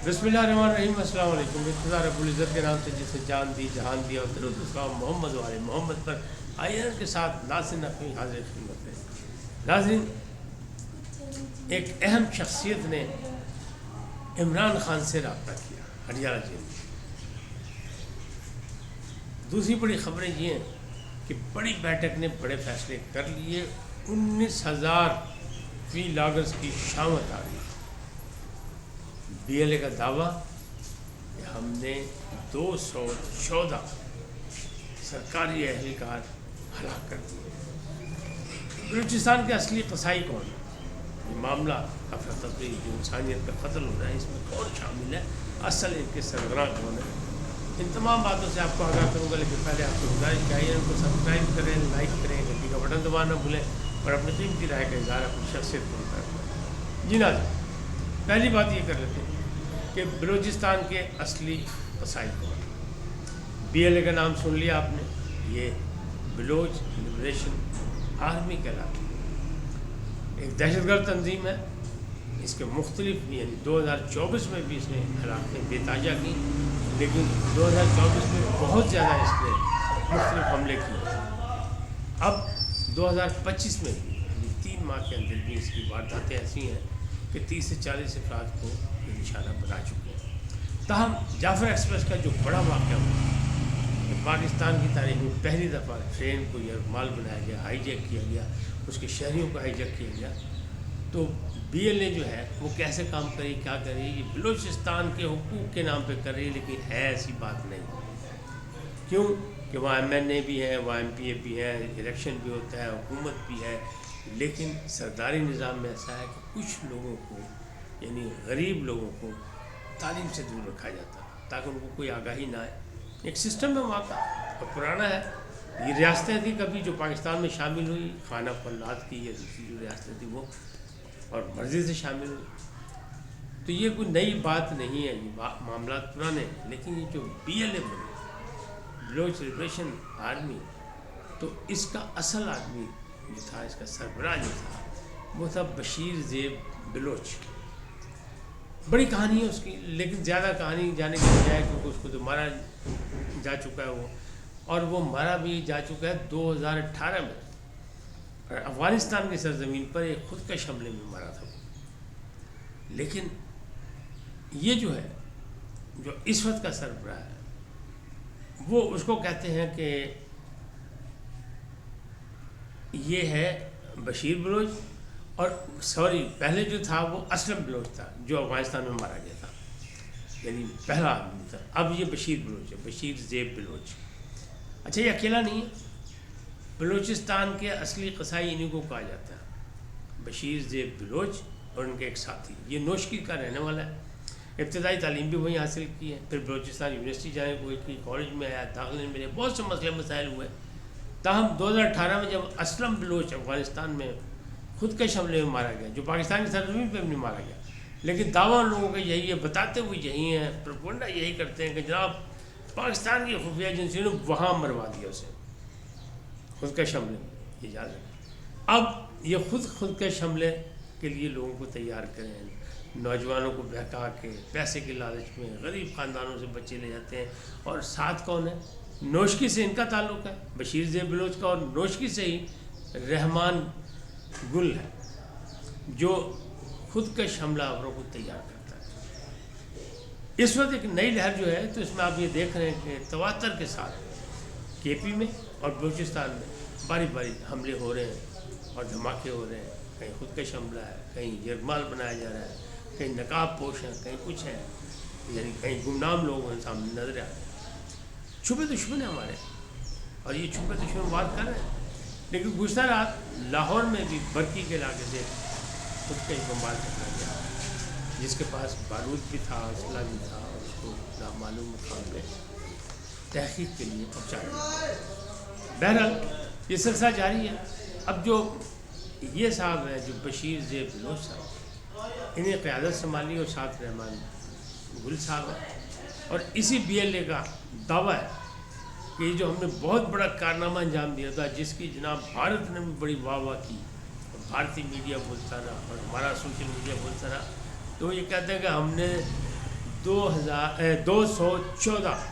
بسم اللہ الرحمن الرحیم۔ السلام علیکم۔ اقتدار رب العزت کے نام سے جسے جان دی جہان دیا، اور درود السلام محمد والے محمد پر آئین کے ساتھ ناظرین اپنی حاضر خدمت ہے۔ ناظرین، ایک اہم شخصیت نے عمران خان سے رابطہ کیا ہریانہ جیل میں۔ دوسری بڑی خبریں یہ ہیں کہ بڑی بیٹھک نے بڑے فیصلے کر لیے، 19,000 فی لاگرز کی شامت آ گئی۔ بی ایل اے کا دعویٰ کہ ہم نے 214 سرکاری اہلکار ہلاک کر دیے۔ بلوچستان کے اصلی قصائی کون ہے؟ یہ معاملہ افراتفری جو انسانیت کا قتل ہو رہا ہے، اس میں کون شامل ہے، اصل ان کے سربراہ کون ہے، ان تمام باتوں سے آپ کو آگاہ کروں گا۔ لیکن پہلے آپ کو گزارش چاہیے ان کو سبسکرائب کریں، لائک کریں، گھنٹی کا بٹن دبانا نہ بھولیں، اور اپنی قیمتی رائے کا اظہار اپنی شخصیت کو کریں۔ جی ناظرین، پہلی بات یہ کر لیتے ہیں کہ بلوچستان کے اصلی قصائی کون ہیں۔ بی ایل اے کا نام سن لیا آپ نے، یہ بلوچ لبریشن آرمی کہلاتی ہے، ایک دہشت گرد تنظیم ہے۔ اس کے مختلف یعنی 2024 میں بھی اس نے ہلاکتیں بے تاجا کی، لیکن 2024 میں بہت زیادہ اس نے مختلف حملے کیے۔ اب 2025 میں بھی 3 ماہ کے اندر بھی اس کی وارداتیں ایسی ہیں کہ 30 سے 40 افراد کو نشانہ بنا چکے ہیں۔ تاہم جعفر ایکسپریس کا جو بڑا واقعہ ہوا کہ پاکستان کی تاریخ میں پہلی دفعہ ٹرین کو یرغمال بنایا گیا، ہائی جیک کیا گیا، اس کے شہریوں کو ہائی جیک کیا گیا، تو بی ایل اے جو ہے وہ کیسے کام کری، کیا کری، یہ بلوچستان کے حقوق کے نام پہ کر رہی ہے، لیکن ہے ایسی بات نہیں۔ کیوں کہ وہاں ایم این اے بھی ہے، وہاں ایم پی اے بھی ہے، الیکشن بھی ہوتا ہے، حکومت بھی ہے، لیکن سرداری نظام میں ایسا ہے کہ کچھ لوگوں کو یعنی غریب لوگوں کو تعلیم سے دور رکھا جاتا ہے تاکہ ان کو کوئی آگاہی نہ آئے۔ ایک سسٹم ہے وہاں کا اور پرانا ہے۔ یہ ریاستیں تھیں کبھی جو پاکستان میں شامل ہوئی، خانہ فلات کی یا دوسری جو ریاستیں تھیں وہ، اور مرضی سے شامل ہوئی، تو یہ کوئی نئی بات نہیں ہے، یہ معاملات پرانے ہیں۔ لیکن یہ جو بی ایل اے بنے، بلوچ لبریشن آرمی، تو اس کا اصل آدمی جو تھا، اس کا سربراہ جو تھا، وہ تھا بشیر زیب بلوچ۔ بڑی کہانی ہے اس کی، لیکن زیادہ کہانی جانے کی بجائے کیونکہ اس کو تو مارا جا چکا ہے وہ، اور وہ مارا بھی جا چکا ہے 2018 میں، اور افغانستان کی سرزمین پر ایک خودکش حملے میں مارا تھا وہ۔ لیکن یہ جو ہے جو اس وقت کا سربراہ ہے، وہ اس کو کہتے ہیں کہ یہ ہے بشیر بلوچ، اور سوری پہلے جو تھا وہ اسلم بلوچ تھا جو افغانستان میں مارا گیا تھا، یعنی پہلا آدمی تھا۔ اب یہ بشیر بلوچ ہے، بشیر زیب بلوچ۔ اچھا، یہ اکیلا نہیں ہے، بلوچستان کے اصلی قصائی انہیں کو کہا جاتا ہے، بشیر زیب بلوچ اور ان کے ایک ساتھی۔ یہ نوشکی کا رہنے والا ہے، ابتدائی تعلیم بھی وہیں حاصل کی ہے، پھر بلوچستان یونیورسٹی جانے کو کی، کالج میں آیا، داخلے میں بہت سے مسئلے مسائل ہوئے۔ تاہم 2018 میں جب اسلم بلوچ افغانستان میں خودکش حملے میں مارا گیا، جو پاکستان کی سرزمین پہ بھی نہیں مارا گیا، لیکن دعویٰ لوگوں کا یہی ہے، بتاتے ہوئے یہی ہیں، پروپیگنڈا یہی کرتے ہیں کہ جناب پاکستان کی خفیہ ایجنسیوں نے وہاں مروا دیا اسے خودکش حملے میں، یہ یاد رکھیں۔ اب یہ خودکش حملے کے لیے لوگوں کو تیار کریں، نوجوانوں کو بہکا کے پیسے کے لالچ میں غریب خاندانوں سے بچے لے جاتے ہیں، اور ساتھ کون ہے؟ نوشکی سے ان کا تعلق ہے، بشیر زیب بلوچ کا، اور نوشکی سے ہی رحمان گل ہے جو خودکش حملہ آوروں کو تیار کرتا ہے۔ اس وقت ایک نئی لہر جو ہے، تو اس میں آپ یہ دیکھ رہے ہیں کہ تواتر کے ساتھ کے پی میں اور بلوچستان میں باری باری حملے ہو رہے ہیں اور دھماکے ہو رہے ہیں، کہیں خودکش حملہ ہے، کہیں یرغمال بنایا جا رہا ہے، کہیں نقاب پوش ہیں، کہیں کچھ ہے، یعنی کہیں گمنام لوگ ہیں سامنے نظر آ رہے ہیں۔ چھپے دشمن ہیں ہمارے، اور یہ چھپے دشمن بات کر رہے ہیں۔ لیکن گزشتہ رات لاہور میں بھی برکی کے علاقے سے خودکش بمبار کرا گیا، جس کے پاس بارود بھی تھا، اسلحہ بھی تھا، اور اس کو نامعلوم مقام پہ تحقیق کے لیے پہنچایا گیا۔ بہرحال یہ سلسلہ جاری ہے۔ اب جو یہ صاحب ہیں جو بشیر زیب بلوچ صاحب، انہیں قیادت سنبھالی، اور ساتھ رحمان گل صاحب ہیں، اور اسی بی ایل اے کا دعویٰ ہے کہ یہ جو ہم نے بہت بڑا کارنامہ انجام دیا تھا، جس کی جناب بھارت نے بھی بڑی واہ واہ کی، اور بھارتی میڈیا بولتا رہا اور ہمارا سوشل میڈیا بولتا رہا، تو یہ کہتے ہیں کہ ہم نے 214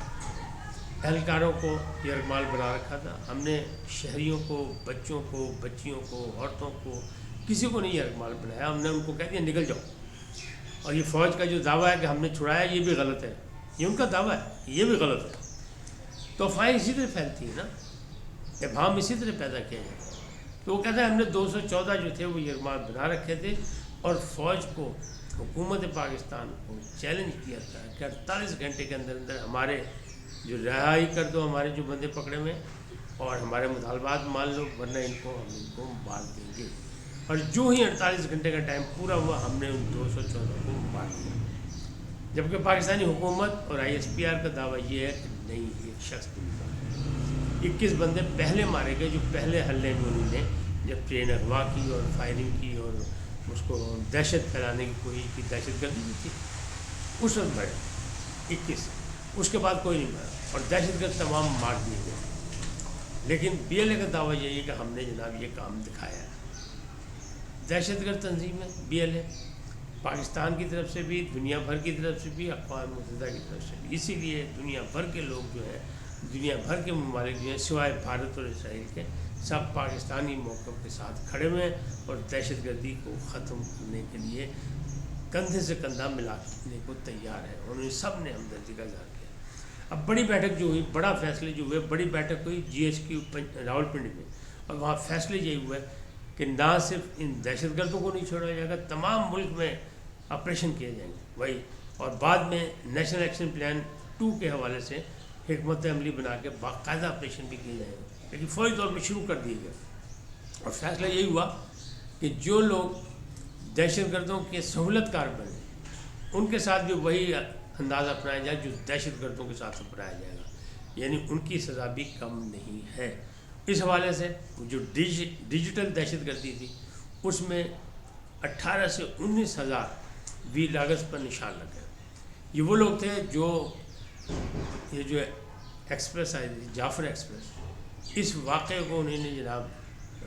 اہلکاروں کو یرغمال بنا رکھا تھا. ہم نے شہریوں کو، بچوں کو، بچیوں کو، عورتوں کو، کسی کو نہیں یرغمال بنایا. ہم نے ان کو کہہ دیا نکل جاؤ. اور یہ فوج کا جو دعویٰ ہے کہ ہم نے چھڑایا، یہ بھی غلط ہے. یہ ان کا دعویٰ ہے، یہ بھی غلط ہے. تو افواہیں اسی طرح پھیلتی ہیں نا، ابہام اسی طرح پیدا کیا جائے. تو وہ کہتے ہیں ہم نے 214 جو تھے وہ یرغمال بنا رکھے تھے، اور فوج کو، حکومت پاکستان کو چیلنج کیا تھا کہ 48 گھنٹے کے اندر اندر ہمارے جو رہائی کر دو، ہمارے جو بندے پکڑے ہوئے، اور ہمارے مطالبات مان لو، ورنہ ہم ان کو مار دیں گے. اور جو ہی 48 گھنٹے کا ٹائم پورا ہوا، ہم نے ان 214 کو مار دیا. جبکہ پاکستانی حکومت اور ISPR کا دعویٰ یہ ہے کہ نہیں، ایک شخص بھی نہیں مارا. 21 بندے پہلے مارے گئے، جو پہلے حملے میں انہوں نے جب ٹرین اغوا کی اور فائرنگ کی اور اس کو دہشت پھیلانے کی کوشش کی، دہشت گردی بھی تھی اس وقت مرے 21. اس کے بعد کوئی نہیں مرا، اور دہشت گرد تمام مار دیے گئے. لیکن BLA کا دعویٰ یہی ہے کہ ہم نے جناب یہ کام دکھایا ہے. دہشت گرد تنظیم ہے BLA، پاکستان کی طرف سے بھی، دنیا بھر کی طرف سے بھی، اقوام متحدہ کی طرف سے بھی. اسی لیے دنیا بھر کے لوگ جو ہیں، دنیا بھر کے ممالک جو ہیں سوائے بھارت اور اسرائیل کے، سب پاکستانی موقف کے ساتھ کھڑے ہوئے ہیں اور دہشت گردی کو ختم کرنے کے لیے کندھے سے کندھا ملانے کو تیار ہے. انہوں نے سب نے ہمدردی کا اظہار کیا. اب بڑی بیٹھک جو ہوئی، بڑا فیصلے جو ہوئے، بڑی بیٹھک ہوئی GHQ راولپنڈی میں، اور وہاں فیصلے یہی ہوئے کہ نہ صرف ان دہشت گردوں کو نہیں چھوڑا جائے گا، تمام ملک میں آپریشن کیے جائیں گے وہی. اور بعد میں نیشنل ایکشن پلان 2 کے حوالے سے حکمت عملی بنا کے باقاعدہ آپریشن بھی کیے جائیں گے، لیکن فوری طور پہ شروع کر دیے گئے. اور فیصلہ یہی ہوا کہ جو لوگ دہشت گردوں کے سہولت کار بنے، ان کے ساتھ بھی وہی انداز اپنایا جائے جو دہشت گردوں کے ساتھ اپنایا جائے گا، یعنی ان کی سزا بھی کم نہیں ہے. اس حوالے سے جو ڈیجیٹل دہشت گردی تھی، اس میں 18 سے 19 ہزار وی لاگرز پر نشان لگے. یہ وہ لوگ تھے جو یہ جو ایکسپریس آئی تھی، جعفر ایکسپریس، اس واقعے کو انہوں نے جناب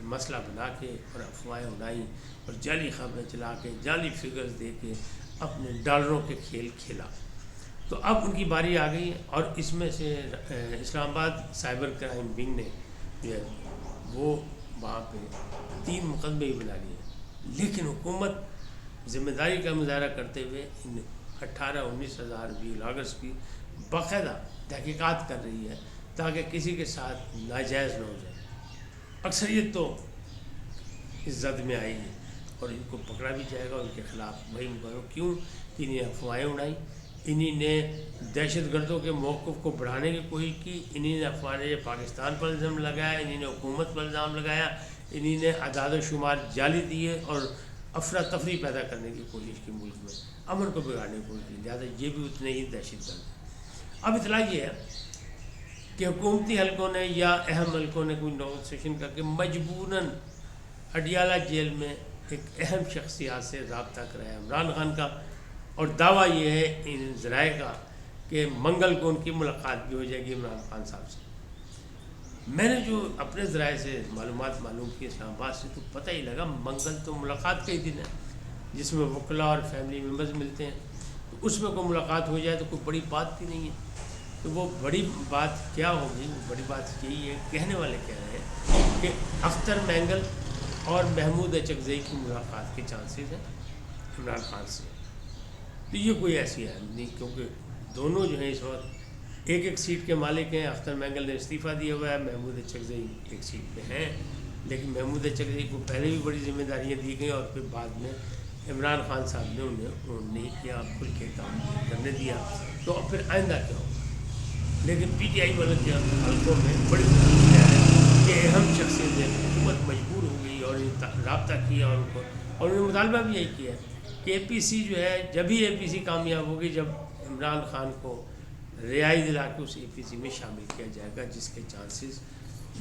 مسئلہ بنا کے اور افواہیں اڑائیں اور جعلی خبریں چلا کے، جعلی فگرز دے کے اپنے ڈالروں کے کھیل کھیلا. تو اب ان کی باری آ گئی، اور اس میں سے اسلام آباد سائبر کرائم ونگ نے جو ہے وہ وہاں پہ 3 مقدمے ہی بنا لیے. لیکن حکومت ذمہ داری کا مظاہرہ کرتے ہوئے ان 18-19 ہزار وی لاگرز کی باقاعدہ تحقیقات کر رہی ہے تاکہ کسی کے ساتھ ناجائز نہ ہو جائے. اکثریت تو اس زد میں آئی ہے اور ان کو پکڑا بھی جائے گا. ان کے خلاف وہی مقرر. کیوں کہ انہیں افواہیں اڑائیں، انہی نے دہشت گردوں کے موقف کو بڑھانے کی کوشش کی، انہی نے افواہیں پاکستان پر الزام لگایا، انہی نے حکومت پر الزام لگایا، انہی نے اعداد و شمار جعلی دیے اور افراتفری پیدا کرنے کی کوشش کی، ملک میں امن کو بگاڑنے کی کوشش کی. لہٰذا یہ بھی اتنے ہی دہشت گرد ہیں. اب اطلاع یہ ہے کہ حکومتی حلقوں نے یا اہم حلقوں نے کوئی نیگوسیشن کر کے مجبوراً اڈیالہ جیل میں ایک اہم شخصیات سے رابطہ کرایا عمران خان کا، اور دعویٰ یہ ہے ان ذرائع کا کہ منگل کو ان کی ملاقات بھی ہو جائے گی عمران خان صاحب سے. میں نے جو اپنے ذرائع سے معلومات معلوم کی اسلام آباد سے، تو پتہ ہی لگا منگل تو ملاقات کا ہی دن ہے جس میں وکلاء اور فیملی ممبرز ملتے ہیں. تو اس میں کوئی ملاقات ہو جائے تو کوئی بڑی بات بھی نہیں ہے. تو وہ بڑی بات کیا ہوگی؟ وہ بڑی بات یہی ہے، کہنے والے کہہ رہے ہیں کہ اختر مینگل اور محمود اچکزئی کی ملاقات کے چانسز ہیں عمران خان سے. تو یہ کوئی ایسی ہے نہیں، کیونکہ دونوں جو ہیں اس وقت ایک سیٹ کے مالک ہیں. اختر مینگل نے استعفیٰ دیا ہوا ہے، محمود اچکزئی ایک سیٹ پہ ہیں، لیکن محمود اچکزئی کو پہلے بھی بڑی ذمہ داریاں دی گئیں اور پھر بعد میں عمران خان صاحب نے انہوں نے کیا، کھل کے کام کرنے دیا. تو اب پھر آئندہ کیا ہوگا؟ لیکن PTI والے کے حلقوں میں بڑی ضروری ہے کہ اہم شخصیتیں، حکومت مجبور ہو گئی اور رابطہ کیا اور ان کو، اور انہوں نے مطالبہ بھی یہی کیا کہ APC جو ہے، جب ہی APC کامیاب ہوگی جب عمران خان کو رہائی دلا کے اس APC میں شامل کیا جائے گا، جس کے چانسز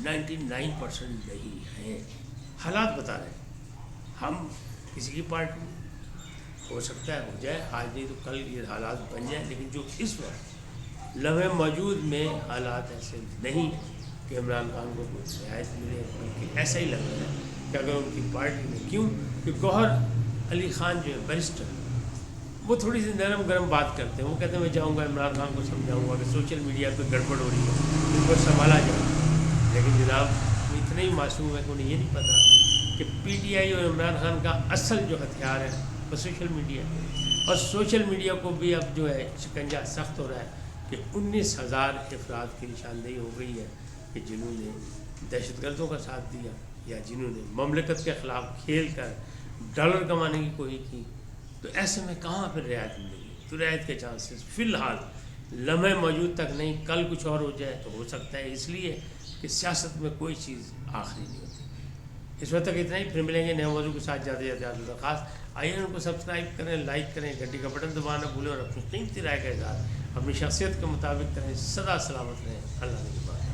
99% نہیں ہیں. حالات بتا رہے ہیں. ہم کسی کی پارٹی ہو سکتا ہے ہو جائے، آج نہیں تو کل یہ حالات بن جائیں، لیکن جو اس وقت لمحے موجود میں حالات ایسے نہیں کہ عمران خان کو کوئی رعایت ملے، بلکہ ایسا ہی لگ رہا ہے کہ اگر ان کی پارٹی میں، کیوں کہ گوہر علی خان جو ہے بیرسٹر، وہ تھوڑی سی نرم گرم بات کرتے ہیں. وہ کہتے ہیں میں جاؤں گا عمران خان کو سمجھاؤں گا کہ سوشل میڈیا پہ گڑبڑ ہو رہی ہے ان کو سنبھالا جائے. لیکن جناب وہ اتنے ہی معصوم ہے کہ انہیں یہ نہیں پتا کہ پی ٹی آئی اور عمران خان کا اصل جو ہتھیار ہے وہ سوشل میڈیا ہے. اور سوشل میڈیا کو بھی اب جو ہے شکنجہ سخت ہو رہا ہے کہ 19,000 افراد کی نشاندہی ہو گئی ہے کہ جنہوں نے دہشت گردوں کا ساتھ دیا یا جنہوں نے مملکت کے خلاف کھیل کر ڈالر کمانے کی کوشش کی. تو ایسے میں کہاں پھر رعایت ملے گی؟ تو رعایت کے چانسز فی الحال لمحے موجود تک نہیں. کل کچھ اور ہو جائے تو ہو سکتا ہے، اس لیے کہ سیاست میں کوئی چیز آخری نہیں ہوتی. اس وقت تک اتنا ہی. پھر ملیں گے نئے موضوع کے ساتھ. جاتے جاتے درخواست آئیے ان کو سبسکرائب کریں، لائک کریں، گھنٹی کا بٹن دبانا بھولیں اور اپنی قیمتی رائے کا اظہار اپنی شخصیت کے مطابق کریں. سدا سلامت رہیں. اللہ نے